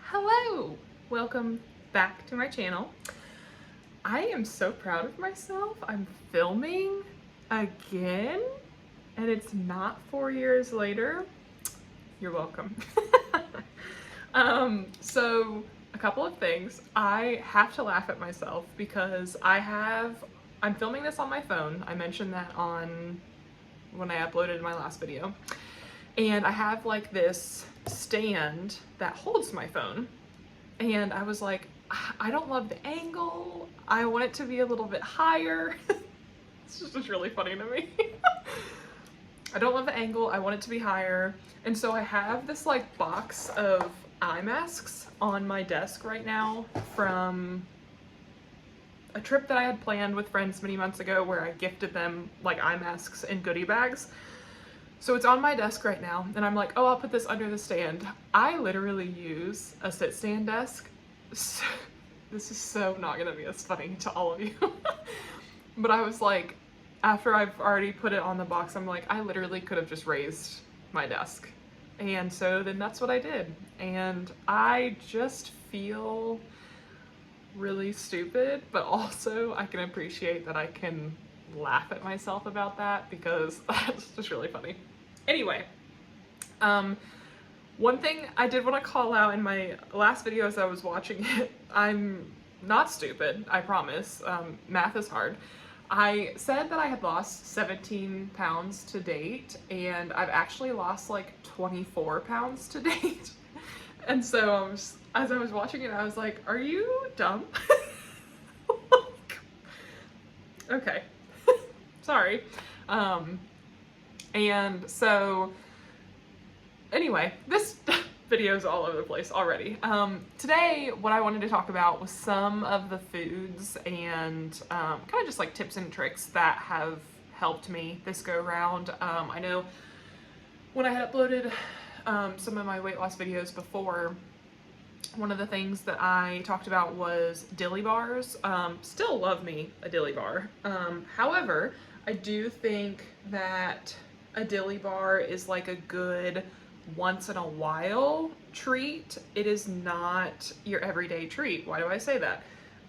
Hello! Welcome back to my channel. I am so proud of myself. I'm filming again, and it's not 4 years later. You're welcome. So a couple of things. I have to laugh at myself because I'm filming this on my phone. I mentioned that on when I uploaded my last video. And I have like this stand that holds my phone. And I was like, I don't love the angle. I want it to be a little bit higher. It's just really funny to me. I don't love the angle. I want it to be higher. And so I have this like box of eye masks on my desk right now from a trip that I had planned with friends many months ago where I gifted them like eye masks in goodie bags. So it's on my desk right now, and I'm like, oh, I'll put this under the stand. I literally use a sit-stand desk. So, this is so not gonna be as funny to all of you. But I was like, after I've already put it on the box, I'm like, I literally could have just raised my desk. And so then that's what I did. And I just feel really stupid, but also I can appreciate that I can laugh at myself about that because that's just really funny. Anyway, one thing I did want to call out in my last video as I was watching it, I'm not stupid, I promise. Math is hard. I said that I had lost 17 pounds to date, and I've actually lost like 24 pounds to date. And so as I was watching it, I was like, are you dumb? Okay. Sorry. And so anyway, this video is all over the place already. Today, what I wanted to talk about was some of the foods and kind of just like tips and tricks that have helped me this go round. I know when I had uploaded some of my weight loss videos before, one of the things that I talked about was dilly bars. Still love me a dilly bar. However, I do think that a dilly bar is like a good once in a while treat. It is not your everyday treat. Why do I say that?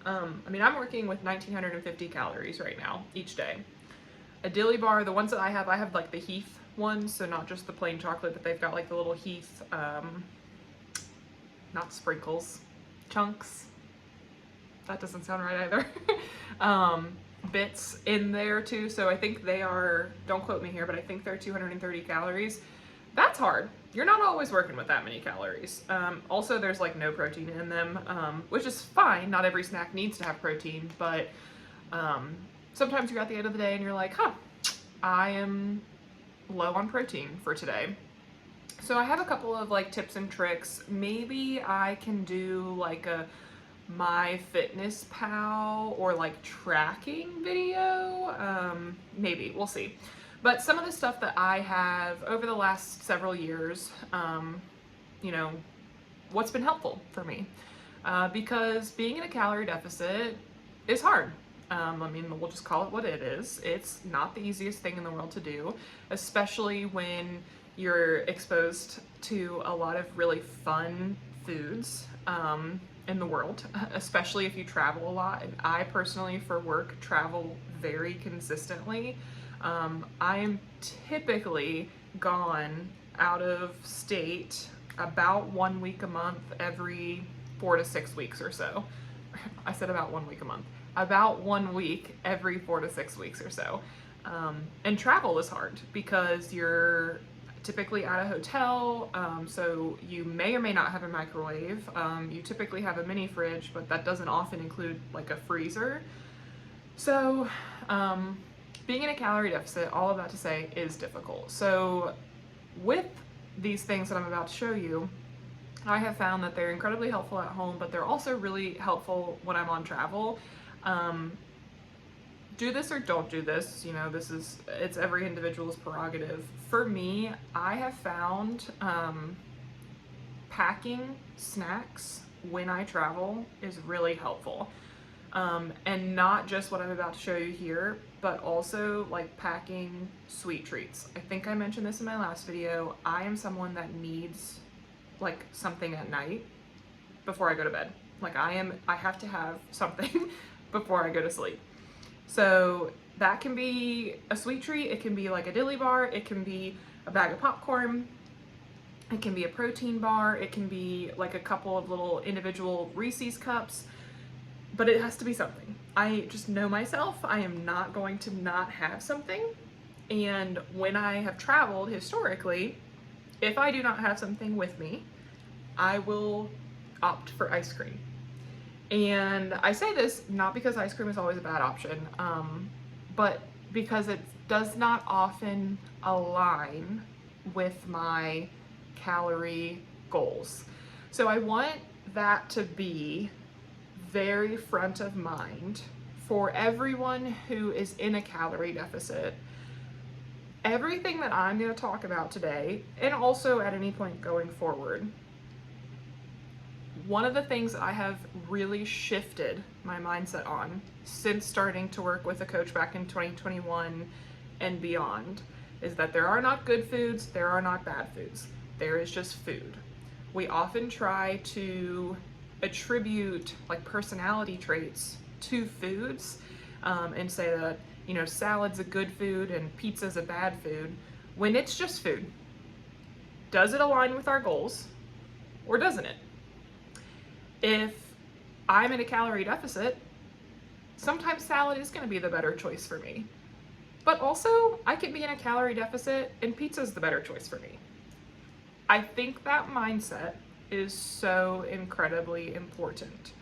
I mean, I'm working with 1950 calories right now each day. A dilly bar, the ones that I have like the Heath ones, so not just the plain chocolate, but they've got like the little Heath, not sprinkles, chunks. That doesn't sound right either. Bits in there too, so I think they are, don't quote me here, but I think they're 230 calories. That's hard. You're not always working with that many calories. Also, there's like no protein in them, which is fine. Not every snack needs to have protein, but sometimes you're at the end of the day and you're like, huh, I am low on protein for today. So I have a couple of like tips and tricks. Maybe I can do like a MyFitnessPal or like tracking video. Maybe, we'll see. But some of the stuff that I have over the last several years, you know, what's been helpful for me. Because being in a calorie deficit is hard. I mean, we'll just call it what it is. It's not the easiest thing in the world to do, especially when you're exposed to a lot of really fun foods in the world, especially if you travel a lot. And I personally, for work, travel very consistently. I am typically gone out of state about 1 week a month every 4 to 6 weeks or so. I said about 1 week a month. About 1 week every 4 to 6 weeks or so. And travel is hard because you're typically at a hotel, so you may or may not have a microwave. You typically have a mini fridge, but that doesn't often include like a freezer. So being in a calorie deficit, all of that to say, is difficult. So with these things that I'm about to show you, I have found that they're incredibly helpful at home, but they're also really helpful when I'm on travel. Do this or don't do this, you know, it's every individual's prerogative. For me, I have found packing snacks when I travel is really helpful. And not just what I'm about to show you here, but also like packing sweet treats. I think I mentioned this in my last video. I am someone that needs like something at night. before I go to bed. Like I have to have something before I go to sleep. So that can be a sweet treat, it can be like a dilly bar, it can be a bag of popcorn, it can be a protein bar, it can be like a couple of little individual Reese's cups, but it has to be something. I just know myself, I am not going to not have something. And when I have traveled historically, if I do not have something with me, I will opt for ice cream. And I say this not because ice cream is always a bad option, but because it does not often align with my calorie goals. So I want that to be very front of mind for everyone who is in a calorie deficit. Everything that I'm going to talk about today, and also at any point going forward, one of the things that I have really shifted my mindset on since starting to work with a coach back in 2021 and beyond is that there are not good foods, there are not bad foods. There is just food. We often try to attribute like personality traits to foods and say that, you know, salad's a good food and pizza's a bad food when it's just food. Does it align with our goals or doesn't it? If I'm in a calorie deficit, sometimes salad is going to be the better choice for me. But also, I could be in a calorie deficit and pizza's the better choice for me. I think that mindset is so incredibly important.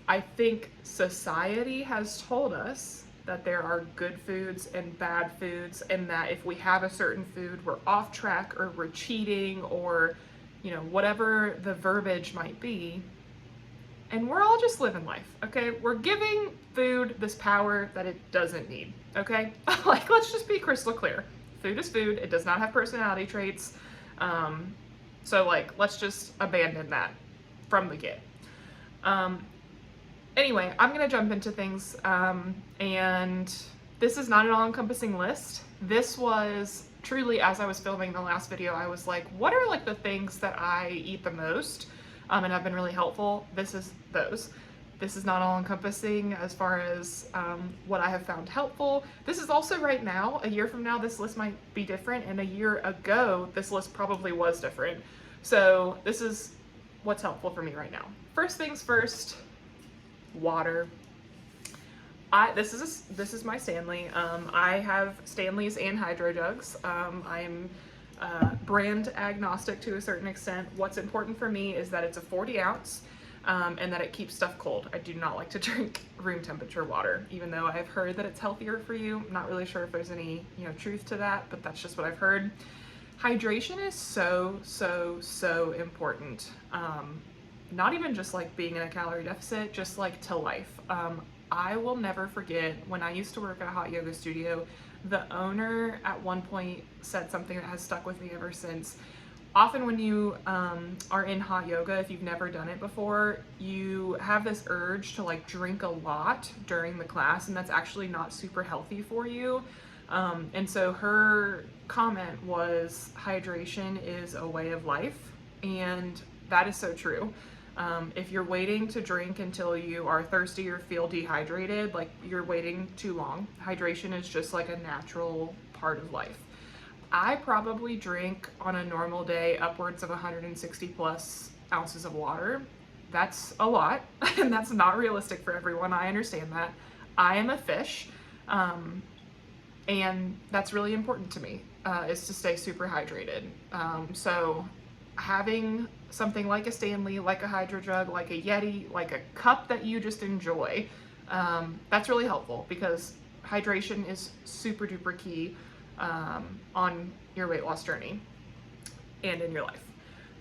I think society has told us that there are good foods and bad foods, and that if we have a certain food, we're off track or we're cheating or, you know, whatever the verbiage might be. And we're all just living life, okay? We're giving food this power that it doesn't need, okay? Like, let's just be crystal clear. Food is food. It does not have personality traits. So, like, let's just abandon that from the get. Anyway, I'm going to jump into things, and this is not an all-encompassing list. This was truly, as I was filming the last video, I was like, what are, like, the things that I eat the most? And have been really helpful. This is those. This is not all encompassing as far as what I have found helpful. This is also right now, a year from now, this list might be different, and a year ago, this list probably was different. So this is what's helpful for me right now. First things first, water. This is my Stanley. I have Stanleys and Hydro Jugs. I'm brand agnostic to a certain extent. What's important for me is that it's a 40 ounce and that it keeps stuff cold. I do not like to drink room temperature water, even though I've heard that it's healthier for you. I'm not really sure if there's any, you know, truth to that, but that's just what I've heard. Hydration is so important. Not even just like being in a calorie deficit, just like to life. I will never forget when I used to work at a hot yoga studio. The owner at one point said something that has stuck with me ever since. Often when you are in hot yoga, if you've never done it before, you have this urge to like drink a lot during the class, and that's actually not super healthy for you. And so her comment was, hydration is a way of life, and that is so true. If you're waiting to drink until you are thirsty or feel dehydrated, like you're waiting too long. Hydration is just like a natural part of life. I probably drink on a normal day upwards of 160 plus ounces of water. That's a lot, and that's not realistic for everyone. I understand that. I am a fish, and that's really important to me, is to stay super hydrated. So having something like a Stanley, like a Hydro Jug, like a Yeti, like a cup that you just enjoy, that's really helpful because hydration is super duper key on your weight loss journey and in your life.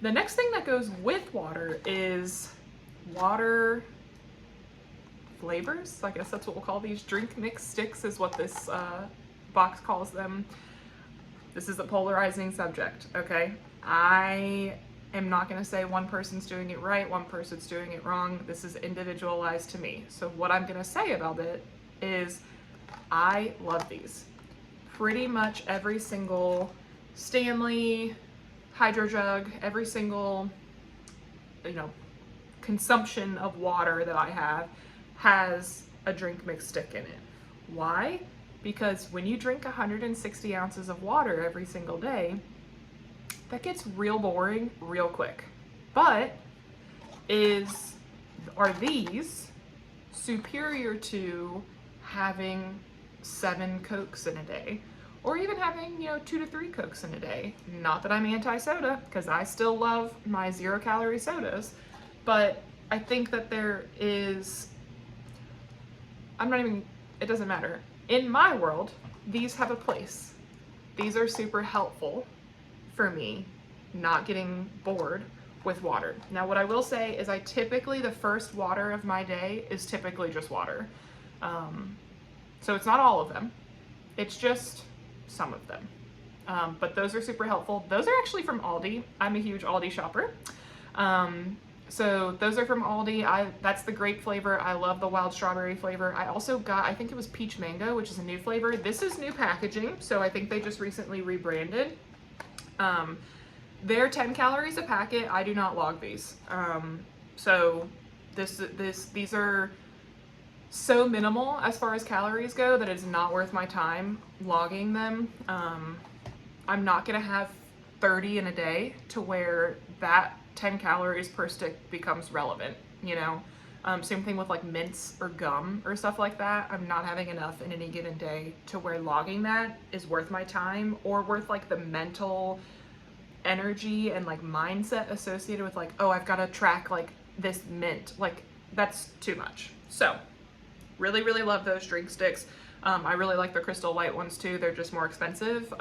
The next thing that goes with water is water flavors. I guess that's what we'll call these. Drink mix sticks is what this box calls them. This is a polarizing subject, okay? I am not going to say one person's doing it right, one person's doing it wrong. This is individualized to me. So what I'm going to say about it is I love these. Pretty much every single Stanley, Hydro Jug, every single, you know, consumption of water that I have has a drink mix stick in it. Why? Because when you drink 160 ounces of water every single day, that gets real boring real quick. But are these superior to having 7 Cokes in a day? Or even having, 2 to 3 Cokes in a day. Not that I'm anti-soda, because I still love my 0-calorie sodas. But I think that it doesn't matter. In my world, these have a place. These are super helpful for me not getting bored with water. Now, what I will say is the first water of my day is typically just water. So it's not all of them. It's just some of them. But those are super helpful. Those are actually from Aldi. I'm a huge Aldi shopper. So those are from Aldi. That's the grape flavor. I love the wild strawberry flavor. I also got, I think it was peach mango, which is a new flavor. This is new packaging, so I think they just recently rebranded. They're 10 calories a packet. I do not log these. So these are so minimal as far as calories go that it's not worth my time logging them. I'm not gonna have 30 in a day to where that 10 calories per stick becomes relevant, Same thing with like mints or gum or stuff like that. I'm not having enough in any given day to where logging that is worth my time or worth like the mental energy and like mindset associated with like, oh, I've got to track like this mint. Like that's too much. So really, really love those drink sticks. I really like the crystal light ones too. They're just more expensive.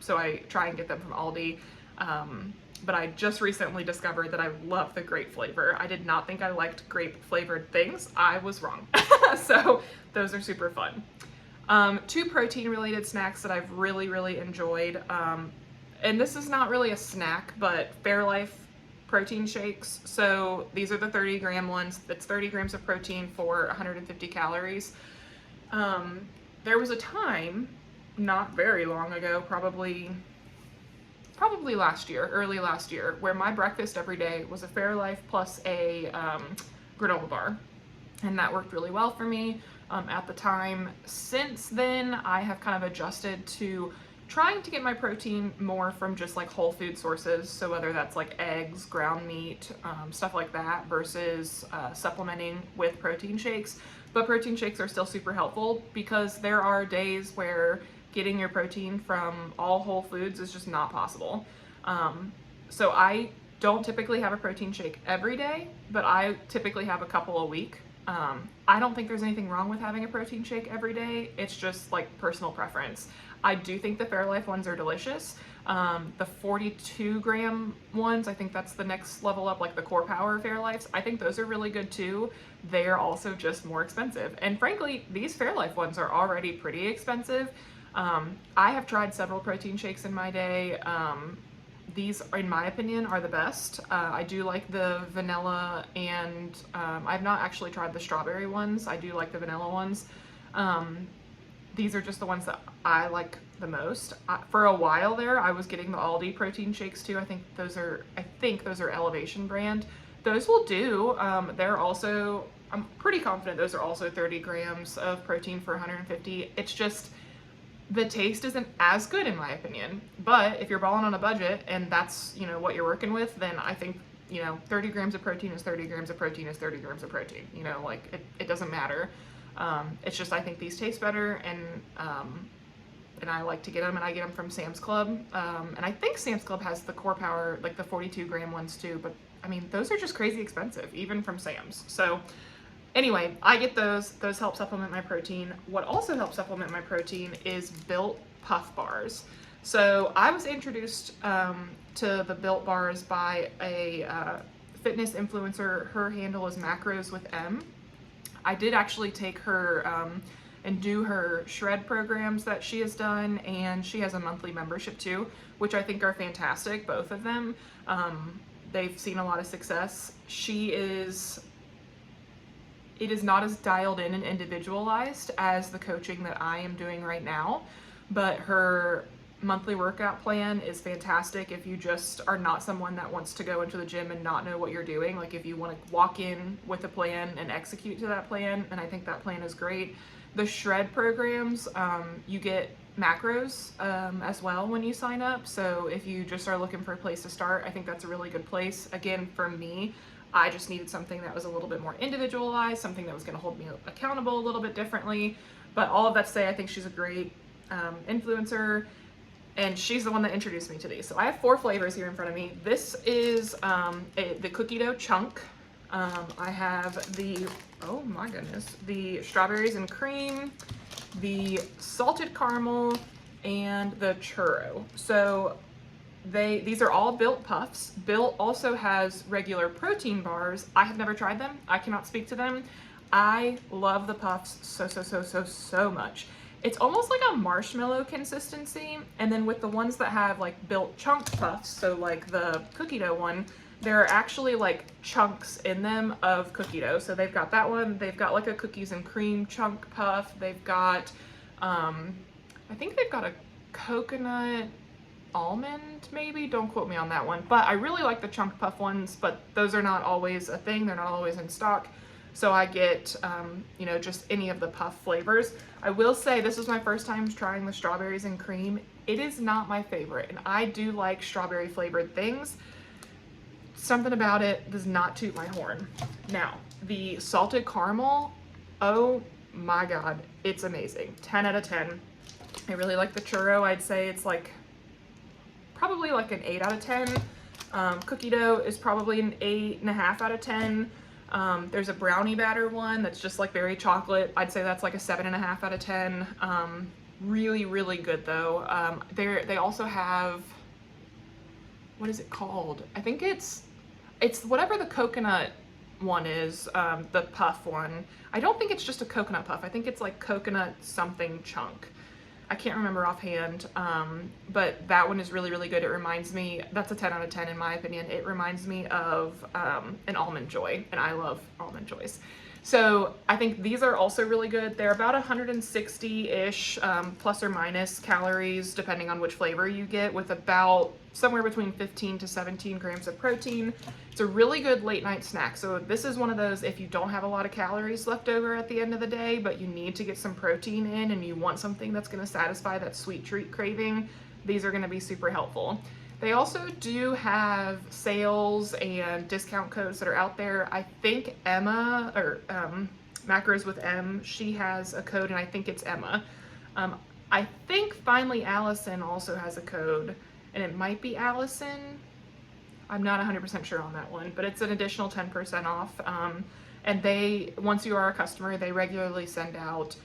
So I try and get them from Aldi. But I just recently discovered that I love the grape flavor. I did not think I liked grape flavored things. I was wrong. So those are super fun. 2 protein related snacks that I've really, really enjoyed. And this is not really a snack, but Fairlife protein shakes. So these are the 30-gram ones. That's 30 grams of protein for 150 calories. There was a time, not very long ago, probably early last year, where my breakfast every day was a Fairlife plus a granola bar. And that worked really well for me at the time. Since then, I have kind of adjusted to trying to get my protein more from just like whole food sources. So whether that's like eggs, ground meat, stuff like that, versus supplementing with protein shakes. But protein shakes are still super helpful because there are days where getting your protein from all whole foods is just not possible. So I don't typically have a protein shake every day, but I typically have a couple a week. I don't think there's anything wrong with having a protein shake every day. It's just like personal preference. I do think the Fairlife ones are delicious. The 42-gram ones, I think that's the next level up, like the Core Power Fairlifes. I think those are really good too. They are also just more expensive. And frankly, these Fairlife ones are already pretty expensive. I have tried several protein shakes in my day. These, in my opinion, are the best. I do like the vanilla and I've not actually tried the strawberry ones. I do like the vanilla ones. These are just the ones that I like the most. For a while there, I was getting the Aldi protein shakes too. I think those are Elevation brand. Those will do. They're also, I'm pretty confident those are also 30 grams of protein for 150. It's just, the taste isn't as good in my opinion. But if you're balling on a budget and that's, what you're working with, then I think, 30 grams of protein is 30 grams of protein is 30 grams of protein. It doesn't matter. It's just, I think these taste better, and I like to get them, and I get them from Sam's Club. And I think Sam's Club has the Core Power, like the 42-gram ones too, but I mean, those are just crazy expensive, even from Sam's. So anyway, I get those. Those help supplement my protein. What also helps supplement my protein is Built Puff Bars. So I was introduced to the Built Bars by a fitness influencer. Her handle is Macros with M. I did actually take her and do her shred programs that she has done, and she has a monthly membership too, which I think are fantastic, both of them. They've seen a lot of success. It is not as dialed in and individualized as the coaching that I am doing right now, but her monthly workout plan is fantastic if you just are not someone that wants to go into the gym and not know what you're doing. Like if you want to walk in with a plan and execute to that plan, and I think that plan is great. The shred programs, you get macros as well when you sign up. So if you just are looking for a place to start, I think that's a really good place. Again, for me, I just needed something that was a little bit more individualized, something that was going to hold me accountable a little bit differently. But all of that to say, I think she's a great influencer, and she's the one that introduced me to these. So I have 4 flavors here in front of me. This is the cookie dough chunk. I have the, oh my goodness, the strawberries and cream, the salted caramel, and the churro. So these are all Built Puffs. Built also has regular protein bars. I have never tried them. I cannot speak to them. I love the puffs so much. It's almost like a marshmallow consistency, and then with the ones that have like Built chunk puffs, so like the cookie dough one, there are actually like chunks in them of cookie dough. So they've got that one, they've got like a cookies and cream chunk puff, they've got, I think they've got a coconut almond maybe, don't quote me on that one, but I really like the chunk puff ones, but those are not always a thing, they're not always in stock. So I get, you know, just any of the puff flavors. I will say this is my first time trying the strawberries and cream. It is not my favorite, and I do like strawberry flavored things. Something about it does not toot my horn. Now, the salted caramel, oh my God, it's amazing. 10 out of 10. I really like the churro. I'd say it's like, probably like an 8 out of 10. Cookie dough is probably an 8.5 out of 10. There's a brownie batter one that's just like very chocolate. I'd say that's like a 7.5 out of 10. Really, really good though. They also have, what is it called? I think it's whatever the coconut one is, the puff one. I don't think it's just a coconut puff. I think it's like coconut something chunk. I can't remember offhand, but that one is really, really good. It reminds me, that's a 10 out of 10 in my opinion. It reminds me of an Almond Joy, and I love Almond Joys. So I think these are also really good. They're about 160-ish plus or minus calories, depending on which flavor you get, with about somewhere between 15 to 17 grams of protein. It's a really good late night snack. So this is one of those, if you don't have a lot of calories left over at the end of the day, but you need to get some protein in and you want something that's gonna satisfy that sweet treat craving, these are gonna be super helpful. They also do have sales and discount codes that are out there. I think Emma, or Macros with M, she has a code, and I think it's Emma. I think Finally Allison also has a code, and it might be Allison. I'm not 100% sure on that one, but it's an additional 10% off. And they, once you are a customer, they regularly send out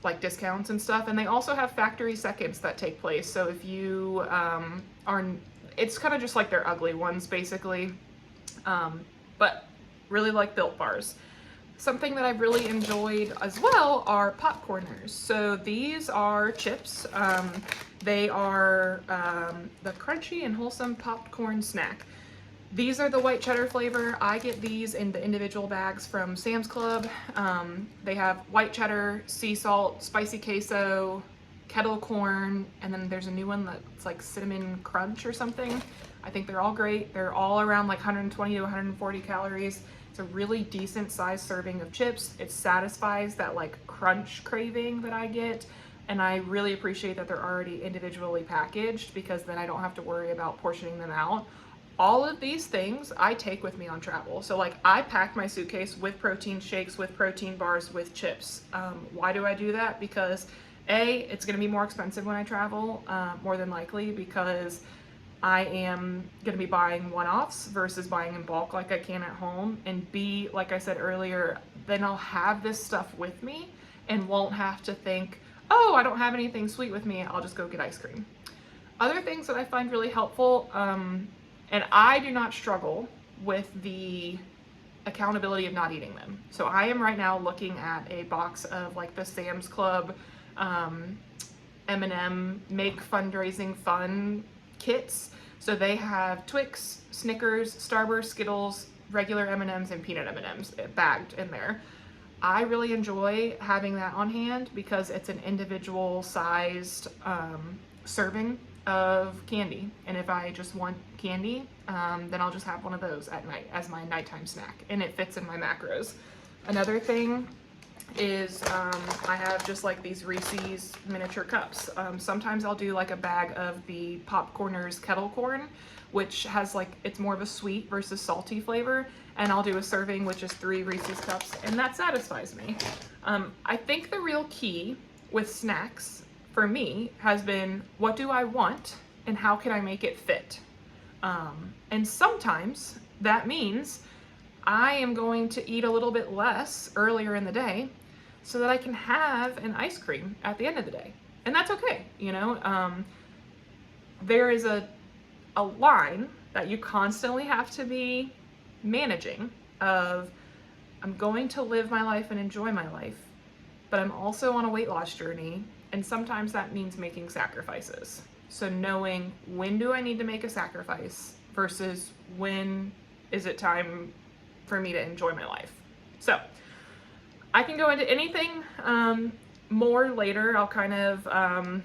like discounts and stuff, and they also have factory seconds that take place. So if you are, it's kind of just like their ugly ones basically, but really like Built bars. Something that I've really enjoyed as well are popcorners. So these are chips. They are the crunchy and wholesome popcorn snack. These are the white cheddar flavor. I get these in the individual bags from Sam's Club. They have white cheddar, sea salt, spicy queso, kettle corn, and then there's a new one that's like cinnamon crunch or something. I think they're all great. They're all around like 120 to 140 calories. It's a really decent sized serving of chips. It satisfies that like crunch craving that I get. And I really appreciate that they're already individually packaged, because then I don't have to worry about portioning them out. All of these things I take with me on travel. So like I packed my suitcase with protein shakes, with protein bars, with chips. Why do I do that? Because A, it's gonna be more expensive when I travel, more than likely, because I am gonna be buying one-offs versus buying in bulk like I can at home. And B, like I said earlier, then I'll have this stuff with me and won't have to think, oh, I don't have anything sweet with me, I'll just go get ice cream. Other things that I find really helpful, and I do not struggle with the accountability of not eating them. So I am right now looking at a box of like the Sam's Club M&M Make Fundraising Fun kits. So they have Twix, Snickers, Starburst, Skittles, regular M&Ms, and peanut M&Ms bagged in there. I really enjoy having that on hand because it's an individual sized serving of candy. And if I just want candy, then I'll just have one of those at night as my nighttime snack, and it fits in my macros. Another thing is I have just like these Reese's miniature cups. Sometimes I'll do like a bag of the Popcorners kettle corn, which has like, it's more of a sweet versus salty flavor, and I'll do a serving which is 3 Reese's cups, and that satisfies me. I think the real key with snacks for me has been, what do I want and how can I make it fit? And sometimes that means I am going to eat a little bit less earlier in the day so that I can have an ice cream at the end of the day. And that's okay, you know? There is a line that you constantly have to be managing of, I'm going to live my life and enjoy my life, but I'm also on a weight loss journey, and sometimes that means making sacrifices. So knowing, when do I need to make a sacrifice versus when is it time for me to enjoy my life. So I can go into anything more later. I'll kind of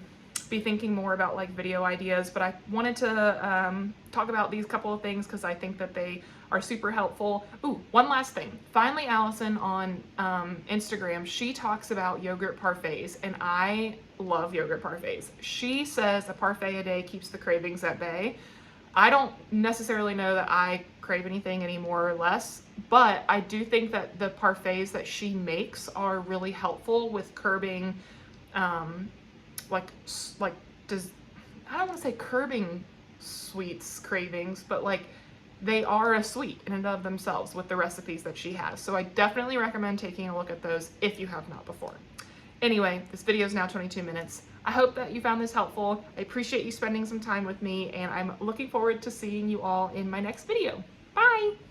be thinking more about like video ideas, but I wanted to talk about these couple of things because I think that they are super helpful. Ooh, one last thing. Finally, Allison on Instagram, she talks about yogurt parfaits, and I love yogurt parfaits. She says a parfait a day keeps the cravings at bay. I don't necessarily know that I crave anything any more or less, but I do think that the parfaits that she makes are really helpful with curbing, I don't want to say curbing sweets cravings, but like they are a sweet in and of themselves with the recipes that she has. So I definitely recommend taking a look at those if you have not before. Anyway, this video is now 22 minutes. I hope that you found this helpful. I appreciate you spending some time with me, and I'm looking forward to seeing you all in my next video. Bye!